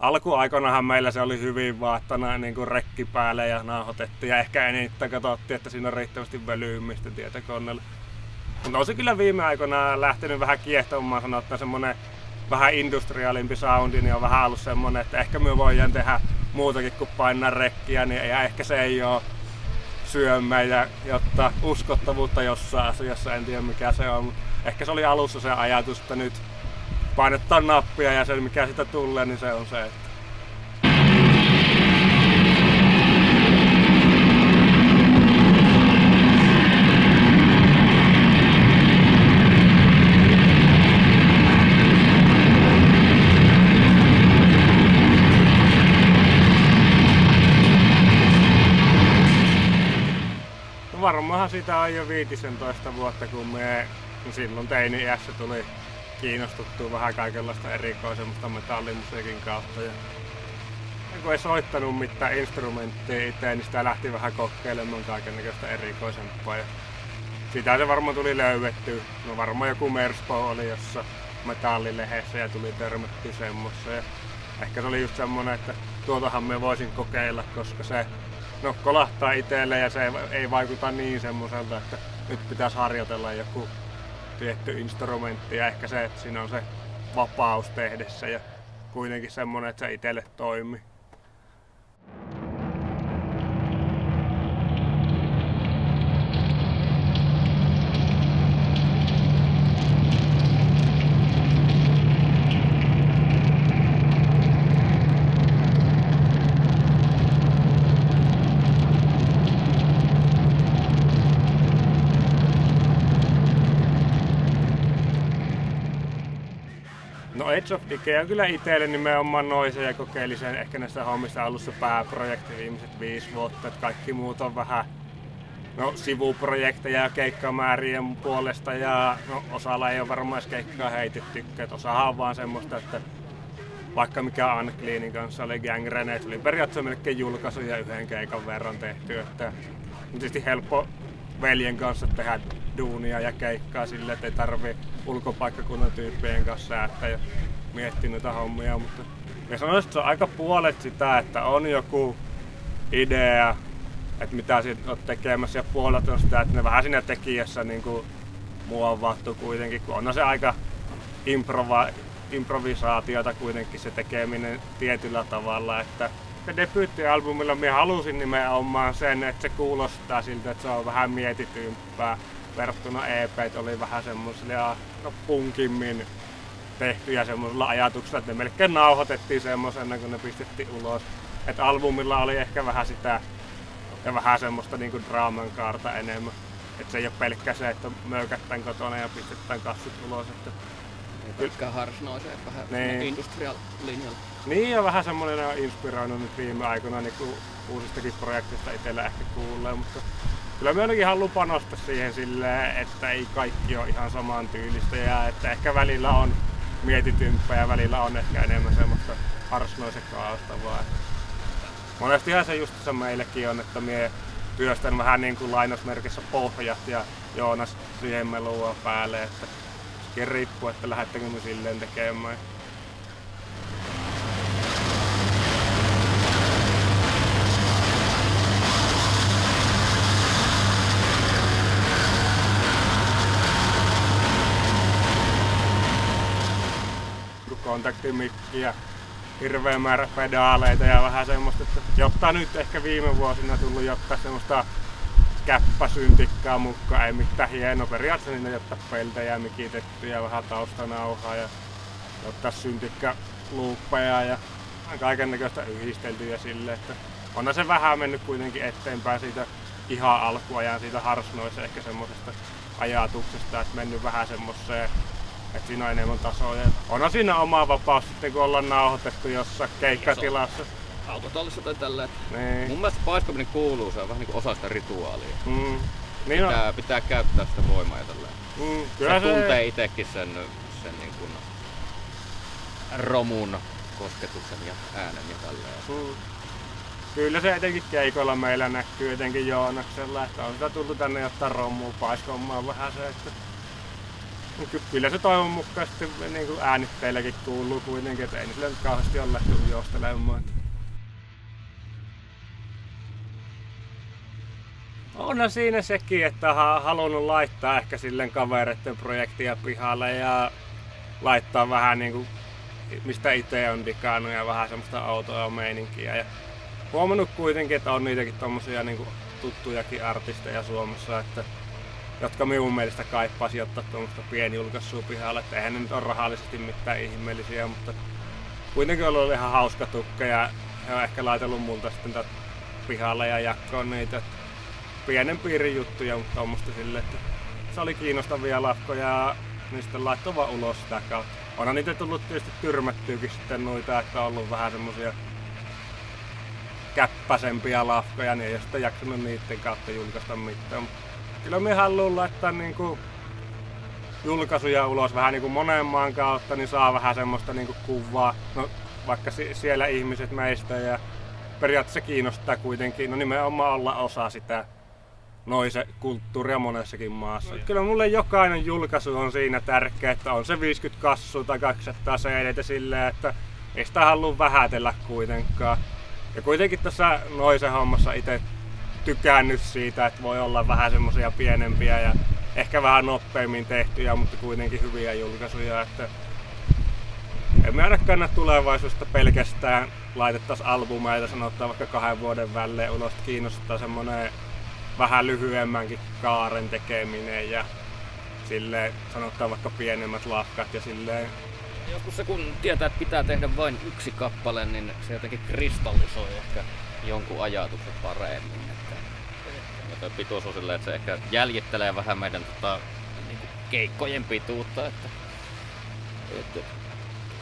alkuaikoinahan meillä se oli hyvin vaahtana niin kuin rekki päälle ja nauhoitettiin ja ehkä eniten katsottiin, että siinä on riittävästi velyymistä tietokoneella. Mutta on se kyllä viime aikoina lähtenyt vähän kiehtomaan, sanotaan semmonen vähän industriaalimpi soundi, niin on vähän ollut semmonen, että ehkä me voidaan tehdä muutakin kuin painaa rekkiä, niin ja ehkä se ei ole syömään ja jotta uskottavuutta jossain asiassa, en tiedä mikä se on, mutta ehkä se oli alussa se ajatus, että nyt painetaan nappia ja se mikä sitä tulee, niin se on se, että varmaanhan sitä on jo 15 vuotta, kun me silloin teini-iässä tuli kiinnostuttua vähän kaikenlaista erikoisemmasta metallimusiikin kautta. Ja kun ei soittanut mitään instrumenttia itse, niin sitä lähti vähän kokeilemaan kaikennäköistä erikoisempaa. Ja sitä se varmaan tuli löydettyä. No varmaan joku Merspo oli jossa metallilehdessä ja tuli törmättyä semmossa. Ja ehkä se oli just semmonen, että tuotahan me voisin kokeilla, koska se kolahtaa itselle ja se ei vaikuta niin semmoiselta, että nyt pitäisi harjoitella joku tietty instrumentti ja ehkä se, että siinä on se vapaus tehdessä ja kuitenkin semmoinen, että se itselle toimii. No Age of Decay on kyllä itselle nimenomaan noisen ja kokeellisen ehkä näistä hommista ollut se pääprojekti viimeiset 5 vuotta, että kaikki muut on vähän sivuprojekteja ja keikkamäärien puolesta ja osalla ei ole varmaan edes keikkaa heitetty, että osahan on vaan semmoista, että vaikka mikä Uncleanin kanssa oli Gangrene, että oli periaatteessa melkein julkaisu ja yhden keikan verran tehty, että on tietysti helppo veljen kanssa tehdä duunia ja keikkaa sille, että ei tarvii ulkopaikkakunnan tyyppien kanssa säätää ja miettiä noita hommia, mutta ja sanoisin, että se on aika puolet sitä, että on joku idea, että mitä siitä olet tekemässä ja puolet on sitä, että ne vähän siinä tekijässä niin kuin muovautuu kuitenkin, kun on se aika improvisaatiota kuitenkin se tekeminen tietyllä tavalla, että se debyyttialbumilla minä halusin nimenomaan sen, että se kuulostaa siltä, että se on vähän mietitympää verrattuna EP oli vähän semmoisella punkimmin tehtyjä semmoisella ajatuksella, että ne melkein nauhoitettiin semmosena, kun ne pistettiin ulos. Että albumilla oli ehkä vähän sitä ja vähän semmoista niinku draaman kaarta enemmän. Että se ei ole pelkkä se, että möykättään kotona ja pistetään kassit ulos. Että ei pelkkää Harsh Noisea, vähän niin. Industrial linjalla. Niin ja vähän semmoinen on inspiroinut nyt viime aikoina niin kuin uusistakin projektista itsellä ehkä kuulee, mutta kyllä mä ainakin haluan panostaa siihen silleen, että ei kaikki ole ihan saman tyylistä ja että ehkä välillä on mietitympää ja välillä on ehkä enemmän semmoista harsnoisen kaastavaa. Monestihan se just se meillekin on, että mie työstän vähän niin kuin lainausmerkissä pohjat ja Joonas siihen melua päälle, että sekin riippuu, että lähdettekö me silleen tekemään. Kontaktimikki ja hirveä määrä pedaaleita ja vähän semmoista, että jotta nyt ehkä viime vuosina tullut jotta semmoista käppäsyntikkaa mukaan, ei mitään hienoa. Periaatteessa niin jotta peltejä mikitettyjä, vähän taustanauhaa ja jotta syntikkaluuppeja ja kaikennäköistä yhdisteltyä silleen, että onhan se vähän mennyt kuitenkin eteenpäin siitä ihan alkuajan siitä Harsh Noise ehkä semmosesta ajatuksesta, että mennyt vähän semmoseen, että siinä on enemmän tasoja. Onhan siinä oma vapaus sitten, kun ollaan nauhoitettu jossain keikkatilassa. Autotallissa tai tällä. Niin. Mun mielestä paiskaminen kuuluu, se on vähän niin kuin osa sitä rituaalia. Niin pitää käyttää sitä voimaa ja tälleen. Kyllä se tuntee itekin sen niin kuin romun kosketuksen ja äänen ja tälleen. Kyllä se etenkin keikoilla meillä näkyy, etenkin Joonaksella, että on sitä tultu tänne ottaa romua paiskomaan vähän se, että Kyllä se toivon mukaan sitten niin kuin äänitteilläkin kuuluu kuitenkin, että ei sillä nyt kauheasti ole lähty ujostelemaan. Onhan siinä sekin, että on halunnut laittaa ehkä silleen kavereiden projektia pihalle ja laittaa vähän niinku, mistä itse on digannut ja vähän semmoista outoa meininkiä. Ja huomannut kuitenkin, että on niitäkin tommosia niinku tuttujakin artisteja Suomessa, että, jotka minun mielestä kaipaisi ottaa tuommoista pienjulkaisua pihalle. Että eihän ne nyt ole rahallisesti mitään ihmeellisiä, mutta kuitenkin on ollut ihan hauska tukka ja he on ehkä laitellut multa sitten pihalle ja jakkoon niitä. Pienen piirin juttuja, mutta tuommoista silleen, että se oli kiinnostavia lafkoja ja niin sitten laittoi vaan ulos sitä kautta. Onhan niitä tullut tietysti tyrmättyykin sitten noita, että on ollut vähän semmosia käppäsempiä lafkoja, niin ei ole sitten jaksanut niiden kautta julkaista mitään. Kyllä me haluan laittaa niinku julkaisuja ulos vähän niinku monen maan kautta, niin saa vähän semmoista niinku kuvaa. No, vaikka siellä ihmiset meistä ja periaatteessa kiinnostaa kuitenkin, no nimenomaan olla osa sitä noise kulttuuria monessakin maassa. Kyllä mulle jokainen julkaisu on siinä tärkeä, että on se 50 kassua tai 200 CD silleen, että ei sitä halua vähätellä kuitenkaan. Ja kuitenkin tässä noise hommassa itse tykännyt siitä, että voi olla vähän semmosia pienempiä ja ehkä vähän nopeammin tehtyjä, mutta kuitenkin hyviä julkaisuja. Että emme ainakaan tulevaisuudesta pelkästään laitettaisiin albumeita, sanotaan vaikka 2 vuoden välein ulos, kiinnostaa semmonen vähän lyhyemmänkin kaaren tekeminen ja silleen sanotaan vaikka pienemmät lafkat ja silleen. Joskus se kun tietää, että pitää tehdä vain yksi kappale, niin se jotenkin kristallisoi ehkä jonkun ajatuksen paremmin. Että pituus on silleen, että se ehkä jäljittelee vähän meidän niinku keikkojen pituutta. Että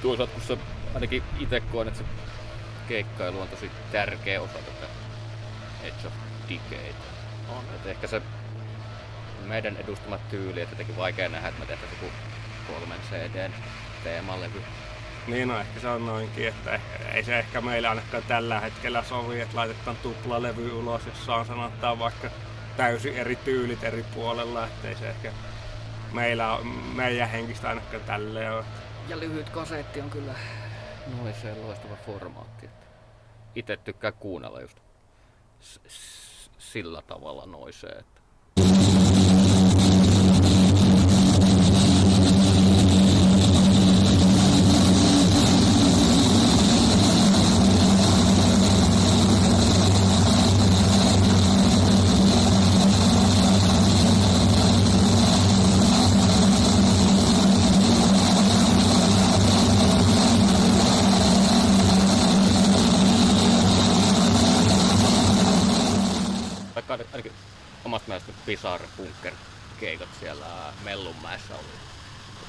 toisaalta kun se ainakin itse koen, että se keikkailu on tosi tärkeä osa tätä Edge of Decade. On, että ehkä se meidän edustamat tyyli, että jotenkin vaikea nähdä, että me tehtäisiin joku 3 CD:n teemalevy. Niin no, ehkä se on noinkin, että ei se ehkä meillä ainakaan tällä hetkellä sovi, että laitetaan tuplalevy ulos, jossa on sanotaan vaikka täysin eri tyylit eri puolella, ettei se ehkä meidän henkistä ainakaan tälleen ole. Ja lyhyt kasetti on kyllä noiseen loistava formaatti. Itse tykkään kuunnella just sillä tavalla noiseen. Ainakin omasta mielestä Bizarre Bunker -keikat siellä Mellunmäessä oli.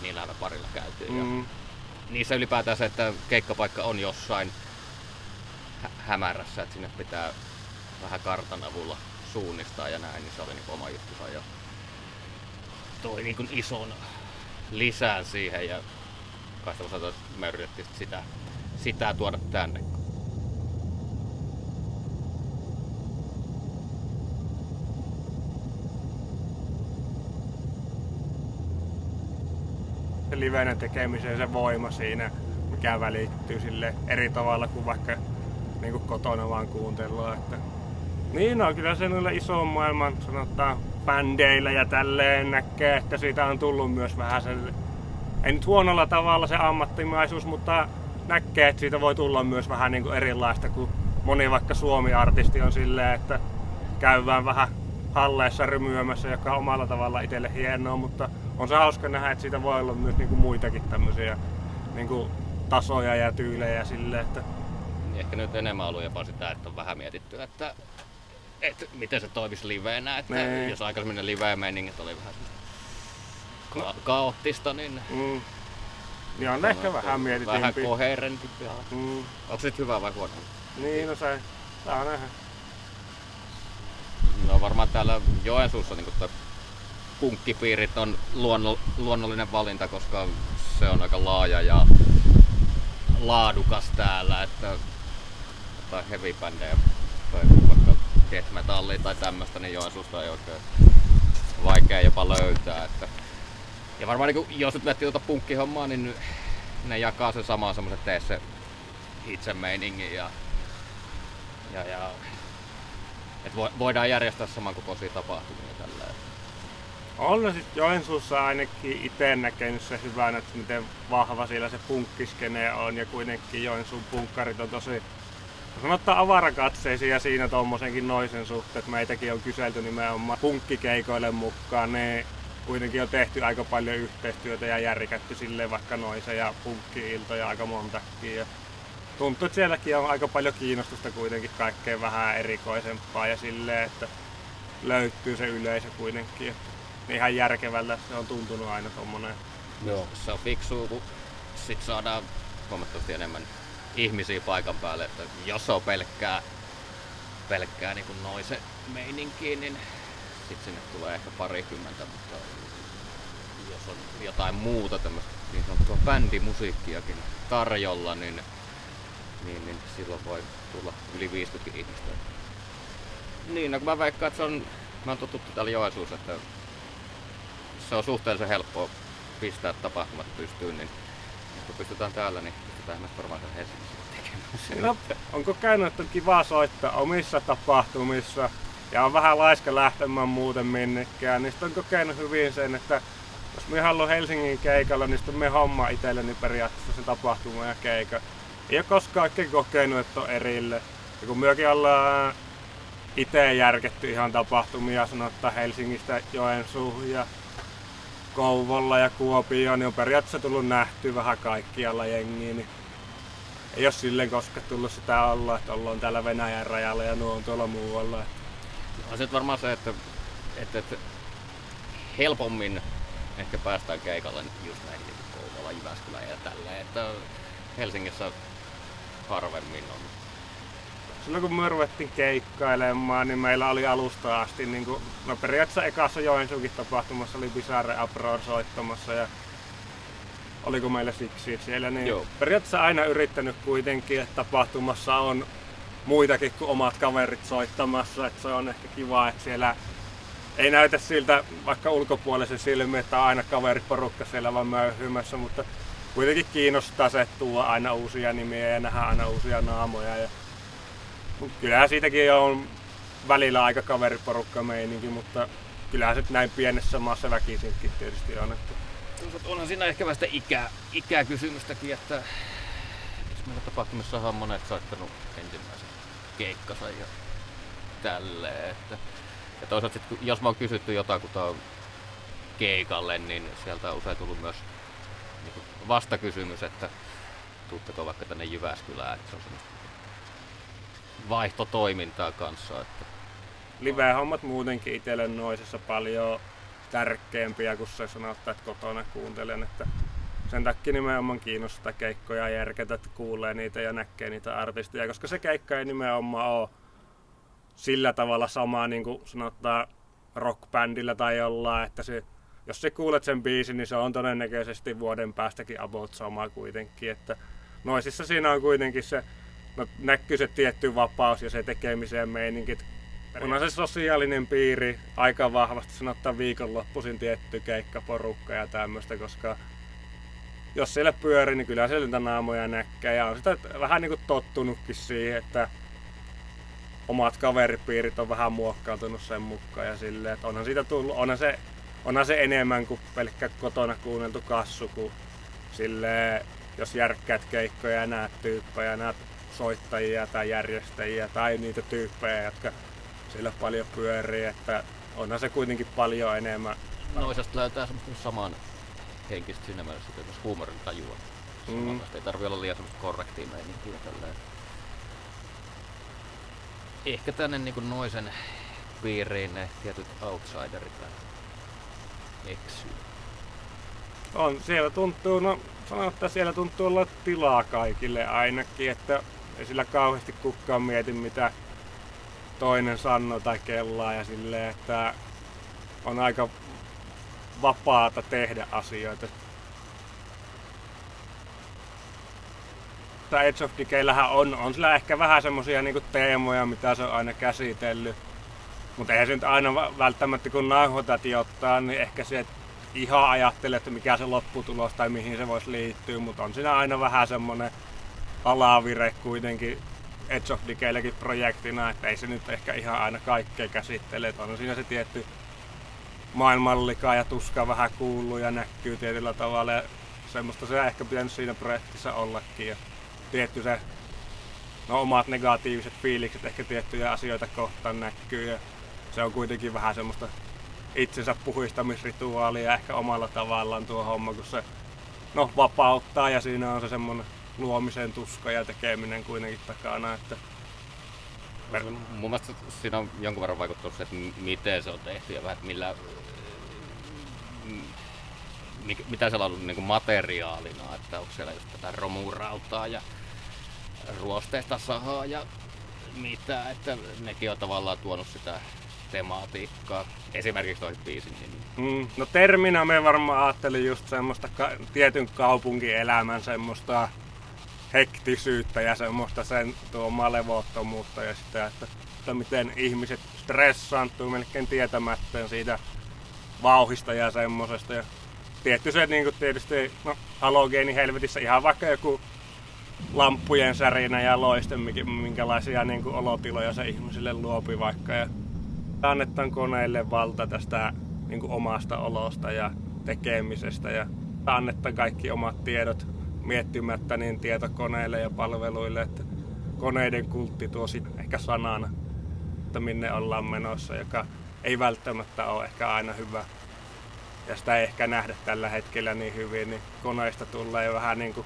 Niillä me parilla käytiin. Ja niissä ylipäätään se, että keikkapaikka on jossain hämärässä, että sinne pitää vähän kartan avulla suunnistaa ja näin, niin se oli niin oma juttusa ja toi niin ison lisään siihen ja kai sitä me yritettiin sitä tuoda tänne. Se livenä tekemiseen se voima siinä, mikä välittyy sille eri tavalla kuin vaikka niin kuin kotona vaan kuuntelua. Että niin no, kyllä se noilla ison maailman sanotaan bändeillä ja tälleen näkee, että siitä on tullut myös vähän se, ei nyt huonolla tavalla se ammattimaisuus, mutta näkee, että siitä voi tulla myös vähän niin kuin erilaista kuin moni vaikka Suomi-artisti on silleen, että käydään vähän halleissa rymyämässä, joka on omalla tavalla itselle hienoa, mutta on se hauska nähdä, että siitä voi olla myös niinku muitakin tämmöisiä niinku tasoja ja tyylejä silleen, että ehkä nyt enemmän ollut jopa sitä, että on vähän mietitty, että miten se toimisi liveenä, että jos aikaisemmin ne live-meiningit oli vähän kaoottista, niin niin on ehkä vähän mietitympi. Vähän koherentimpi. Onko se hyvä vai huono? Niin, no se saa nähdä. No varmaan täällä Joensuussa niin tuo punkkipiirit on luonnollinen valinta, koska se on aika laaja ja laadukas täällä, että heavy-bändejä tai vaikka death metallia tai tämmöstä, niin Joensuusta ei oikein vaikea jopa löytää. Että Ja varmaan niin jos nyt miettii tuota punkkihommaa, niin ne jakaa sen samaan semmoisen tee se itse meiningin ja et voidaan järjestää samankokoisia tapahtumia tällä. On sit Joensuussa ainakin itse näkenyt se hyvänä, että miten vahva siellä se punkkiskene on ja kuitenkin Joensuun punkkarit on tosi sanottaa avarakatseisia ja siinä tommosenkin noisen suhteen, että meitäkin on kyselty nimenomaan punkkikeikoille mukaan. Ne kuitenkin on tehty aika paljon yhteistyötä ja järkätty silleen vaikka noisen ja punkki-iltoja aika montakin. Ja tuntuu, että sielläkin on aika paljon kiinnostusta kuitenkin kaikkeen vähän erikoisempaa ja silleen, että löytyy se yleisö kuitenkin. Että ihan järkevältä se on tuntunut aina tommonen. Joo, se on fiksua, kun sit saadaan huomattavasti enemmän ihmisiä paikan päälle, että jos on pelkkää niin kuin noisen meininkiin, niin sit sinne tulee ehkä parikymmentä, mutta jos on jotain muuta tämmöistä niin sanottua bändimusiikkiakin tarjolla, niin silloin voi tulla yli 50 ihmistä. Niin, no kun mä veikkaan, että mä oon totuttu täällä Joensuussa, että se on suhteellisen helppoa pistää tapahtumat pystyyn, niin kun pystytään täällä, niin pystytään myös varmaan sen Helsingissä tekemään. No, onko käynyt, että on kiva soittaa omissa tapahtumissa ja on vähän laiska lähtemään muuten minnekään, niin on kokenut hyvin sen, että jos me haluan Helsingin keikalla, niin sitten me homma itselleni periaatteessa sen tapahtuma ja keikka. Ei ole koskaan oikein kokenut, että on erille. Ja kun myökin ollaan itse järketty ihan tapahtumia, sanottaa Helsingistä Joensuuhun ja Kouvolla ja Kuopioon, niin on periaatteessa tullut nähty vähän kaikkialla jengiä. Niin ei ole silleen koskaan tullut sitä olla, että ollaan täällä Venäjän rajalla ja nuo on tuolla muualla. On se varmaan se, että helpommin ehkä päästään keikalle just näihin Kouvola, Jyväskylä ja tälleen, että Helsingissä harvemmin on. Silloin kun me ruvettiin keikkailemaan, niin meillä oli alusta asti, niin kuin, no periaatteessa ekassa Joensuukin tapahtumassa oli Bizarre Uproar soittamassa ja oliko meillä siksi siellä, niin joo. Periaatteessa aina yrittänyt kuitenkin, että tapahtumassa on muitakin kuin omat kaverit soittamassa, että se on ehkä kiva, että siellä ei näytä siltä vaikka ulkopuolisen silmiin, että on aina kaveriporukka siellä vaan möyhymässä, mutta kuitenkin kiinnostaa se, että tuo aina uusia nimiä ja nähdään aina uusia naamoja. Ja kyllähän siitäkin on välillä aika kaveriporukka meininki, mutta kyllähän se näin pienessä maassa väkisinkin tietysti on. Että onhan siinä ehkä vähän sitä ikäkysymystäkin, että meillä tapahtumissa on monet soittanut ensimmäisen keikkansa ja tälleen. Ja toisaalta sit, jos mä oon kysytty jotakuta keikalle, niin sieltä on usein tullut myös niin vastakysymys, että tuutteko vaikka tänne Jyväskylään, että se on semmoista vaihtotoimintaa kanssa. Että live-hommat muutenkin itselle noisessa paljon tärkeämpiä kuin se sanottaa, että kotona kuuntelen. Että sen takia nimenomaan kiinnostaa keikkoja järketä, että kuulee niitä ja näkee niitä artisteja, koska se keikka ei nimenomaan ole sillä tavalla sama niin kuin sanotaan rockbändillä tai jollain, että jos sä kuulet sen biisin, niin se on todennäköisesti vuoden päästäkin about sama kuitenkin. Että noisissa siinä on kuitenkin se, näkyy se tietty vapaus ja se tekemisen meininki. Onhan se sosiaalinen piiri aika vahvasti sanottaa viikonloppuisin tietty keikkaporukka ja tämmöistä, koska jos siellä pyörii, niin kyllä siellä niitä naamoja näkee ja on sitä vähän niin kuin tottunutkin siihen, että omat kaveripiirit on vähän muokkautunut sen mukaan ja silleen, että onhan siitä tullut, onhan se enemmän kuin pelkkä kotona kuunneltu kassu, kun silleen, jos järkkäät keikkoja ja näet tyyppejä, näet soittajia tai järjestäjiä tai niitä tyyppejä, jotka siellä paljon pyörii, että onhan se kuitenkin paljon enemmän. Noisesta löytää semmoista saman henkistä siinä mielessä, että jos huumorin tajua. Ei tarvitse olla liian semmoista korrektia meininkiä tälleen. Ehkä tänne niinku noisen piiriin ne tietyt outsiderit eksyy. On, siellä tuntuu, no sanotaan, siellä tuntuu olla tilaa kaikille ainakin, että ei sillä kauheasti kukaan mieti mitä toinen sanoo tai kellaa ja silleen, että on aika vapaata tehdä asioita. Edge of Decayllähän on sillä ehkä vähän semmosia niinku teemoja, mitä se on aina käsitellyt. Mutta eihän se nyt aina välttämättä kun nauhoitat ottaa, niin ehkä se ihan ajattele, että mikä se lopputulos tai mihin se voisi liittyä, mutta on siinä aina vähän semmonen alavire kuitenkin Edge of Decaylläkin projektina, että ei se nyt ehkä ihan aina kaikkea käsittele, että on siinä se tietty maailmanlika ja tuska vähän kuuluu ja näkyy tietyllä tavalla ja semmoista se ehkä pitänyt siinä projektissa ollakin ja tietty se omat negatiiviset fiilikset ehkä tiettyjä asioita kohtaan näkyy ja se on kuitenkin vähän semmoista itsensä puhistamisrituaalia ehkä omalla tavallaan tuo homma, kun se vapauttaa ja siinä on se semmoinen luomisen tuska ja tekeminen kuitenkin takana. Että mun mielestä siinä on jonkun verran vaikuttanut se, että miten se on tehty ja vähän millä, mitä siellä on ollut niin materiaalina, että onko siellä just tätä romurautaa ja ruosteista sahaa ja mitä, että nekin on tavallaan tuonut sitä tematiikkaa, esimerkiksi toihin biisin nimiin. No terminä me varmaan ajattelin just semmoista tietyn kaupunkielämän semmoista hektisyyttä ja semmoista sen tuomaa levottomuutta ja sitä, että miten ihmiset stressaantuu melkein tietämättä siitä vauhista ja semmosesta. Ja tietty se niin tietysti halogeeni helvetissä ihan vaikka joku lamppujen särinä ja loiste, minkälaisia niin olotiloja se ihmisille luopi vaikka. Ja annetaan koneille valta tästä niin omasta olosta ja tekemisestä ja annetaan kaikki omat tiedot miettimättä niin tietokoneille ja palveluille, että koneiden kultti tuo sitten ehkä sanana, että minne ollaan menossa, joka ei välttämättä ole ehkä aina hyvä. Ja sitä ei ehkä nähdä tällä hetkellä niin hyvin, niin koneista tulee vähän niin kuin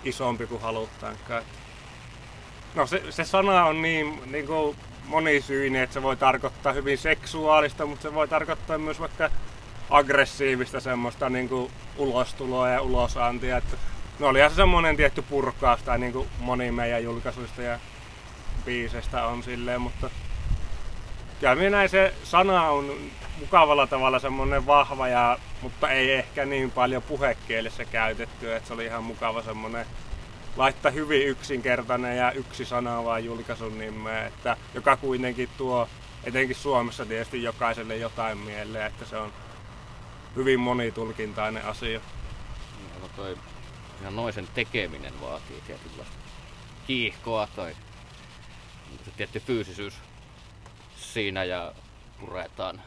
isompi kuin halutaankaan. No se sana on niin kuin monisyinen, että se voi tarkoittaa hyvin seksuaalista, mutta se voi tarkoittaa myös vaikka aggressiivista semmoista niin kuin ulostuloa ja ulosantia. Että olihan se semmoinen tietty purkaus tai niin kuin moni meidän julkaisuista ja biiseistä on silleen, mutta kyllä minä näin se sana on mukavalla tavalla semmoinen vahva, mutta ei ehkä niin paljon puhekielessä käytetty, että se oli ihan mukava semmoinen laittaa hyvin yksinkertainen ja yksi sana vaan julkaisun nimeä, että joka kuitenkin tuo etenkin Suomessa tietysti jokaiselle jotain mieleen, että se on hyvin monitulkintainen asia. No toi ihan noisen tekeminen vaatii tietynlaista kiihkoa tai tietty fyysisyys siinä ja puretaan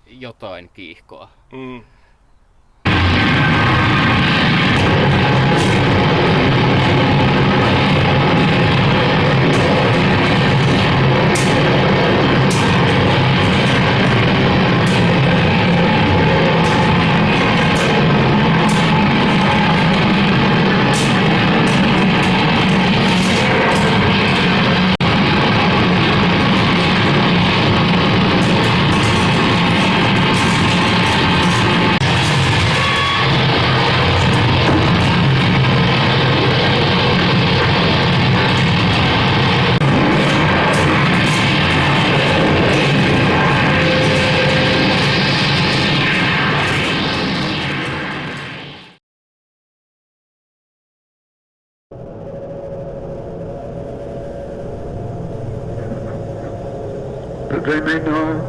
jotain kiihkoa. That they may know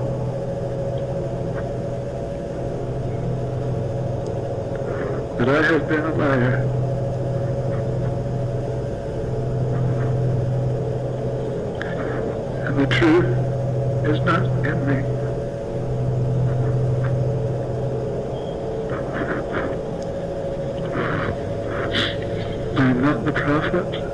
that I have been a liar, and the truth is not in me. I am not the prophet.